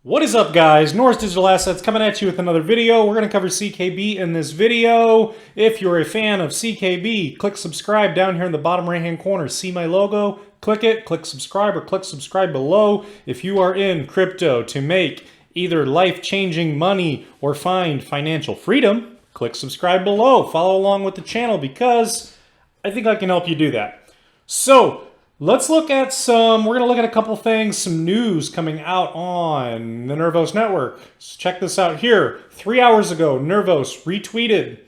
What is up, guys? Norris Digital Assets coming at you with another video. We're going to cover CKB in this video. If you're a fan of CKB, click subscribe down here in the bottom right hand corner. See my logo? Click it, click subscribe, or click subscribe below. If you are in crypto to make either life-changing money or find financial freedom, click subscribe below. Follow along with the channel because I think I can help you do that. So, let's look at we're going to look at a couple things, some news coming out on the Nervos Network. So check this out here. 3 hours ago, Nervos retweeted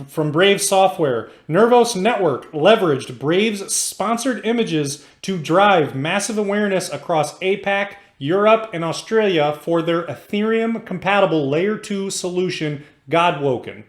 from Brave Software. Nervos Network leveraged Brave's sponsored images to drive massive awareness across APAC, Europe, and Australia for their Ethereum-compatible Layer 2 solution, Godwoken.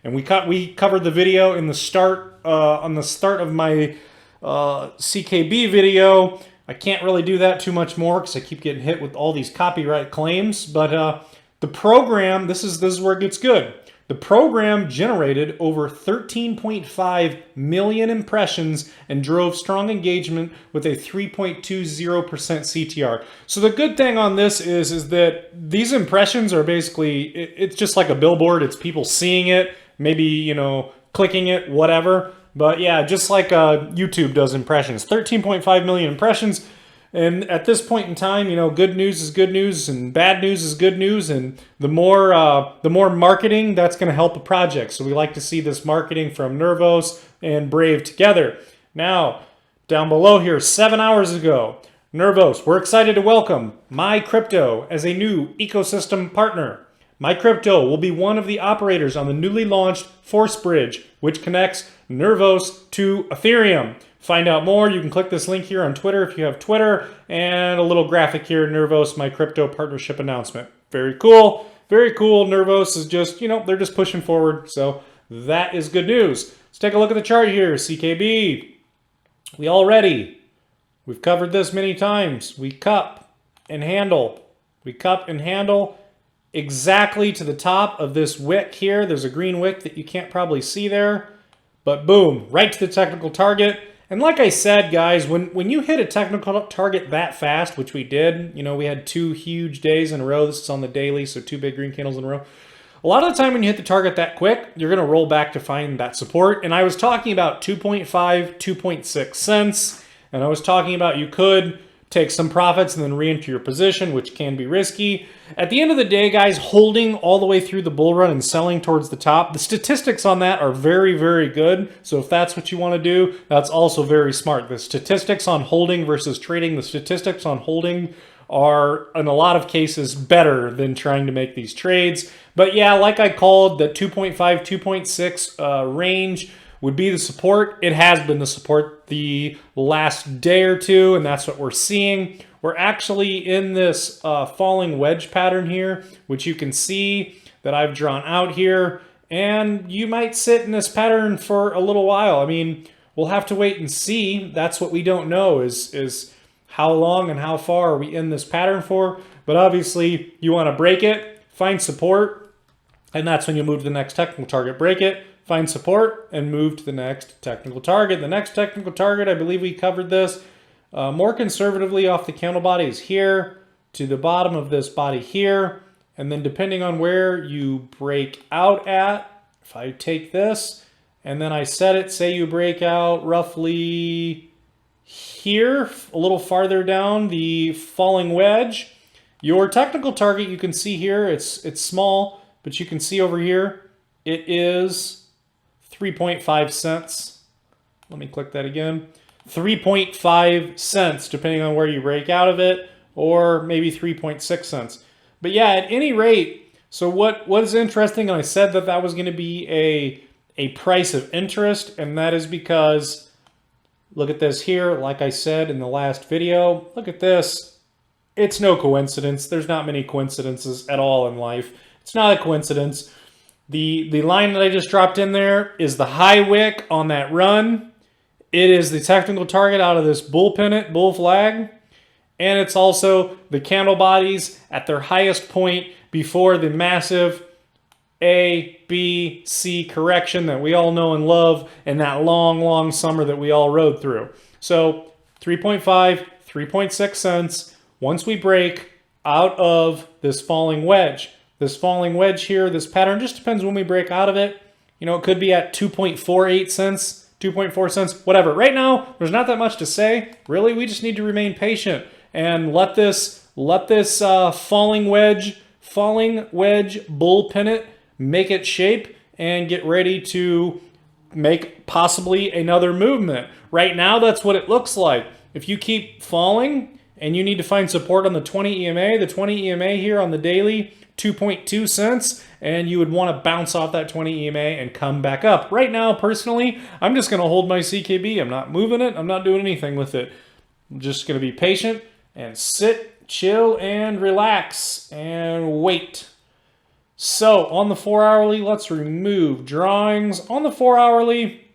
And we covered the video in the start on the start of my CKB video. I can't really do that too much more because I keep getting hit with all these copyright claims. But the program, this is where it gets good. The program generated over 13.5 million impressions and drove strong engagement with a 3.20% CTR. So the good thing on this is that these impressions are basically, it's just like a billboard. It's people seeing it, maybe, you know, clicking it, whatever. But yeah, just like YouTube does impressions, 13.5 million impressions. And at this point in time, you know, good news is good news and bad news is good news. And the more marketing, that's going to help a project. So we like to see this marketing from Nervos and Brave together. Now, down below here, 7 hours ago, Nervos, we're excited to welcome MyCrypto as a new ecosystem partner. MyCrypto will be one of the operators on the newly launched Force Bridge, which connects Nervos to Ethereum. Find out more. You can click this link here on Twitter if you have Twitter, and a little graphic here, Nervos MyCrypto partnership announcement. Very cool. Very cool. Nervos is just, you know, they're just pushing forward. So that is good news. Let's take a look at the chart here. CKB. We've covered this many times. We cup and handle. We cup and handle exactly to the top of this wick here. There's a green wick that you can't probably see there, but boom, right to the technical target. And like I said, guys, when you hit a technical target that fast, which we did, you know, we had 2 huge days in a row. This is on the daily, so 2 big green candles in a row. A lot of the time when you hit the target that quick, you're going to roll back to find that support. And I was talking about 2.5, 2.6 cents. And I was talking about you could take some profits and then re-enter your position, which can be risky. At the end of the day, guys, holding all the way through the bull run and selling towards the top, the statistics on that are very, very good. So if that's what you want to do, that's also very smart. The statistics on holding versus trading, the statistics on holding are, in a lot of cases, better than trying to make these trades. But yeah, like I called, the 2.5, 2.6 range would be the support. It has been the support the last day or two, and that's what we're seeing. We're actually in this falling wedge pattern here, which you can see that I've drawn out here, and you might sit in this pattern for a little while. I mean, we'll have to wait and see. That's what we don't know is how long and how far are we in this pattern for. But obviously, you want to break it, find support, and that's when you move to the next technical target. Break it, find support, and move to the next technical target. The next technical target, I believe we covered this more conservatively off the candle body, is here to the bottom of this body here. And then depending on where you break out at, if I take this and then I set it, say you break out roughly here, a little farther down the falling wedge, your technical target, you can see here, it's small, but you can see over here, it is 3.5 cents. Let me click that again. 3.5 cents, depending on where you break out of it, or maybe 3.6 cents. But yeah, at any rate, so what is interesting, and I said that that was going to be a price of interest, and that is because, look at this here, like I said in the last video, look at this. It's no coincidence. There's not many coincidences at all in life. It's not a coincidence. The line that I just dropped in there is the high wick on that run. It is the technical target out of this bull pennant, bull flag. And it's also the candle bodies at their highest point before the massive A, B, C correction that we all know and love and that long, long summer that we all rode through. So 3.5, 3.6 cents. Once we break, out of this falling wedge. This falling wedge here, this pattern just depends when we break out of it. You know, it could be at 2.48 cents, 2.4 cents, whatever. Right now, there's not that much to say. Really, we just need to remain patient and let this falling wedge bull pennant make its shape and get ready to make possibly another movement. Right now, that's what it looks like. If you keep falling and you need to find support on the 20 EMA, the 20 EMA here on the daily, 2.2 cents, and you would want to bounce off that 20 EMA and come back up. Right now, personally, I'm just going to hold my CKB. I'm not moving it. I'm not doing anything with it. I'm just going to be patient and sit, chill, and relax and wait. So on the 4-hourly, let's remove drawings. On the 4-hourly,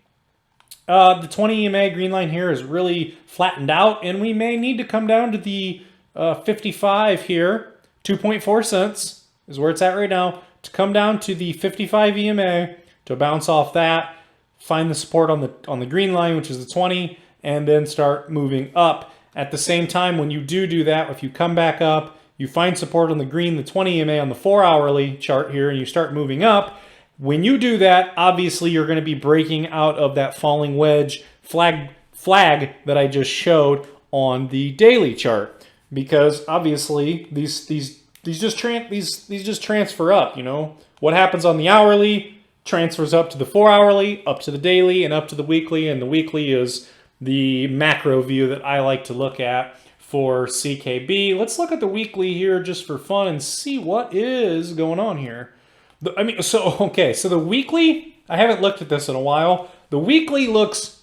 the 20 EMA green line here is really flattened out, and we may need to come down to the 55 here. 2.4 cents is where it's at right now. To come down to the 55 EMA, to bounce off that, find the support on the green line, which is the 20, and then start moving up. At the same time, when you do that, if you come back up, you find support on the green, the 20 EMA on the 4-hourly chart here, and you start moving up. When you do that, obviously you're going to be breaking out of that falling wedge flag that I just showed on the daily chart, because obviously these just transfer up. You know what happens on the hourly transfers up to the 4-hourly, up to the daily, and up to the weekly. And the weekly is the macro view that I like to look at for CKB. Let's look at the weekly here just for fun and see what is going on here. So the weekly, I haven't looked at this in a while. The weekly looks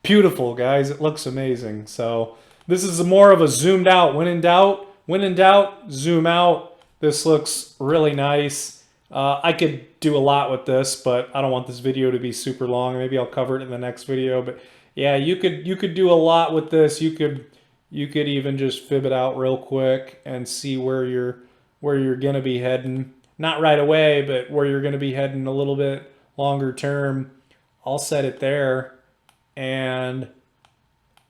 beautiful, guys. It looks amazing. So this is more of a zoomed out. When in doubt, zoom out. This looks really nice. I could do a lot with this, but I don't want this video to be super long. Maybe I'll cover it in the next video. But yeah, you could do a lot with this. You could even just fib it out real quick and see where you're gonna be heading. Not right away, but where you're gonna be heading a little bit longer term. I'll set it there. And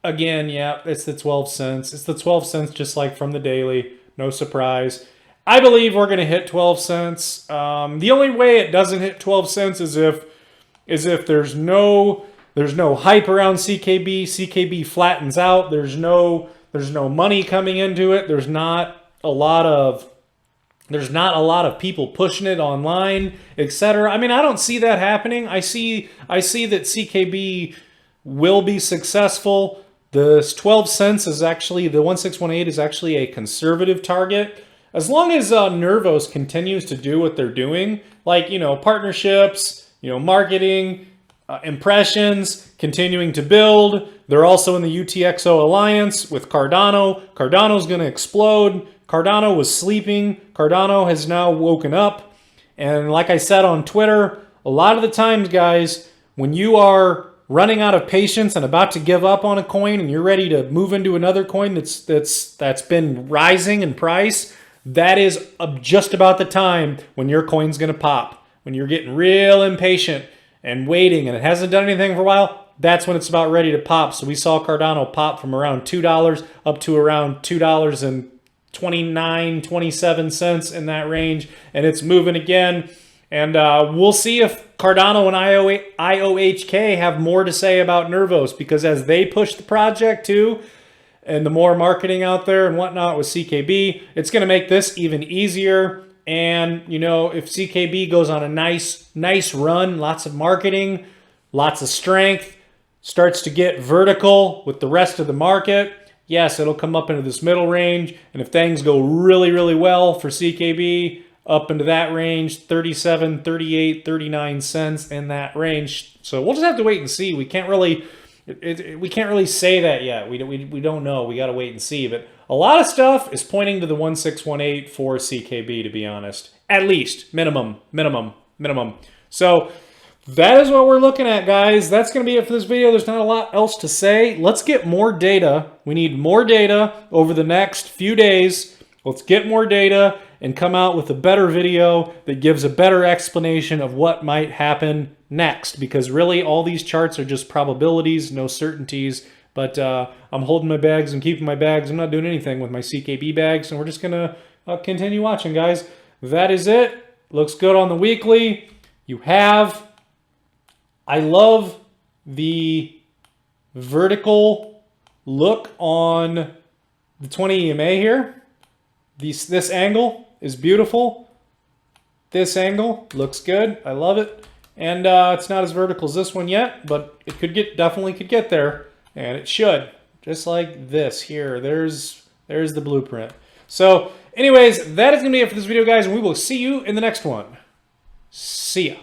again, yeah, it's the 12 cents. It's the 12 cents just like from the daily. No surprise. I believe we're gonna hit 12 cents. The only way it doesn't hit 12 cents is if there's no hype around CKB. CKB flattens out. There's no money coming into it. There's not a lot of people pushing it online, etc. I mean, I don't see that happening. I see that CKB will be successful. The 12 cents is actually, the 1618 is actually a conservative target. As long as Nervos continues to do what they're doing, like, partnerships, marketing, impressions, continuing to build. They're also in the UTXO alliance with Cardano. Cardano's going to explode. Cardano was sleeping. Cardano has now woken up. And like I said on Twitter, a lot of the times, guys, when you are running out of patience and about to give up on a coin and you're ready to move into another coin that's been rising in price, that is just about the time when your coin's going to pop. When you're getting real impatient and waiting and it hasn't done anything for a while, that's when it's about ready to pop. So we saw Cardano pop from around $2 up to around $2.29, 27 cents in that range, and it's moving again. And we'll see if Cardano and IOHK have more to say about Nervos, because as they push the project too, and the more marketing out there and whatnot with CKB, it's going to make this even easier. And, if CKB goes on a nice run, lots of marketing, lots of strength, starts to get vertical with the rest of the market, yes, it'll come up into this middle range. And if things go really, really well for CKB, up into that range, 37, 38, 39 cents in that range. So we'll just have to wait and see. We can't really say that yet. We don't know. We got to wait and see. But a lot of stuff is pointing to the 1618 for CKB, to be honest. At least minimum. So that is what we're looking at, guys. That's going to be it for this video. There's not a lot else to say. Let's get more data. We need more data over the next few days. Let's get more data and come out with a better video that gives a better explanation of what might happen next. Because really, all these charts are just probabilities, no certainties. But I'm holding my bags and keeping my bags. I'm not doing anything with my CKB bags. And we're just going to continue watching, guys. That is it. Looks good on the weekly. You have... I love the vertical look on the 20 EMA here. This angle is beautiful. This angle looks good. I love it. And it's not as vertical as this one yet, but it definitely could get there, and it should. Just like this here. There's the blueprint. So anyways, that is going to be it for this video, guys, and we will see you in the next one. See ya.